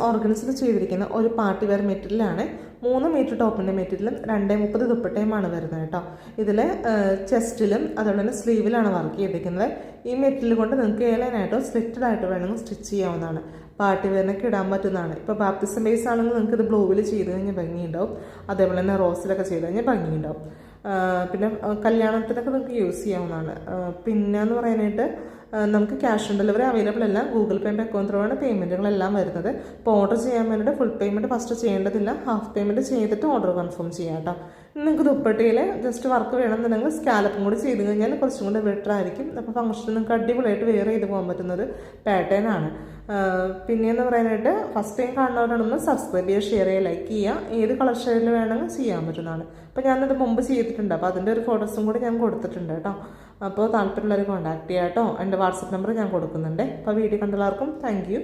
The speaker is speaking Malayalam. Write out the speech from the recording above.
ഓർഗൻസിൽ ചെയ്തിരിക്കുന്ന ഒരു പാർട്ടി വെയർ മെറ്റീരിയലാണ്. 3 മീറ്റർ ടോപ്പിൻ്റെ മെറ്റീരിയലും 2.30 ദുപ്പട്ടയുമാണ് വരുന്നത് കേട്ടോ. ഇതിൽ ചെസ്റ്റിലും അതുപോലെ തന്നെ സ്ലീവിലാണ് വർക്ക് ചെയ്തിരിക്കുന്നത്. ഈ മെറ്റീരിയൽ കൊണ്ട് നിങ്ങൾക്ക് ഏലൈനായിട്ടോ സ്ലിറ്റഡ് ആയിട്ടോ വേണമെങ്കിൽ സ്റ്റിച്ച് ചെയ്യാവുന്നതാണ്. പാർട്ടി വെയറിനൊക്കെ ഇടാൻ പറ്റുന്നതാണ്. ഇപ്പോൾ ബാപ്റ്റിസം ബേസ് ആണെങ്കിൽ നിങ്ങൾക്ക് ഇത് ബ്ലൂവിൽ ചെയ്ത് കഴിഞ്ഞാൽ ഭംഗിയുണ്ടാവും. അതേപോലെ തന്നെ റോസിലൊക്കെ ചെയ്ത് കഴിഞ്ഞാൽ ഭംഗിയുണ്ടാവും. പിന്നെ കല്യാണത്തിനൊക്കെ നിങ്ങൾക്ക് യൂസ് ചെയ്യാവുന്നതാണ്. പിന്നെ എന്ന് പറയാനായിട്ട് നമുക്ക് ക്യാഷ് ഓൺ ഡെലിവറി അവൈലബിൾ അല്ല. ഗൂഗിൾ പേൻ്റെ അക്കൗണ്ട് ത്രൂ ആണ് പേയ്മെൻറ്റുകളെല്ലാം വരുന്നത്. ഇപ്പോൾ ഓർഡർ ചെയ്യാൻ വേണ്ടിയിട്ട് ഫുൾ പേയ്മെൻറ്റ് ഫസ്റ്റ് ചെയ്യേണ്ടതില്ല. ഹാഫ് പേയ്മെൻറ്റ് ചെയ്തിട്ട് ഓർഡർ കൺഫേം ചെയ്യാം കേട്ടോ. നിങ്ങൾക്ക് ദുപ്പട്ടയിൽ ജസ്റ്റ് വർക്ക് വേണമെന്നുണ്ടെങ്കിൽ സ്കാലപ്പും കൂടി ചെയ്ത് കഴിഞ്ഞാൽ കുറച്ചും കൂടി ബെറ്റർ ആയിരിക്കും. അപ്പോൾ ഫംഗ്ഷന് നിങ്ങൾക്ക് അടിപൊളിയായിട്ട് വെയർ ചെയ്ത് പോകാൻ പറ്റുന്നത് പാറ്റേൺ ആണ്. പിന്നെയെന്ന് പറയാനായിട്ട് ഫസ്റ്റ് ടൈം കാണുന്നവരാണെന്ന് സബ്സ്ക്രൈബ് ചെയ്യുക, ഷെയർ ചെയ്യുക, ലൈക്ക് ചെയ്യുക. ഏത് കളർ ഷെയ്ഡിൽ വേണമെങ്കിൽ ചെയ്യാൻ പറ്റുന്നതാണ്. അപ്പോൾ ഞാനത് മുമ്പ് ചെയ്തിട്ടുണ്ട്. അപ്പോൾ അതിൻ്റെ ഒരു ഫോട്ടോസും കൂടി ഞാൻ കൊടുത്തിട്ടുണ്ട് കേട്ടോ. അപ്പോൾ താല്പര്യമുള്ളവർ കോൺടാക്ട് ചെയ്യാം കേട്ടോ. എൻ്റെ വാട്സപ്പ് നമ്പർ ഞാൻ കൊടുക്കുന്നുണ്ട്. അപ്പോൾ വീഡിയോ കണ്ടെല്ലാവർക്കും താങ്ക് യു.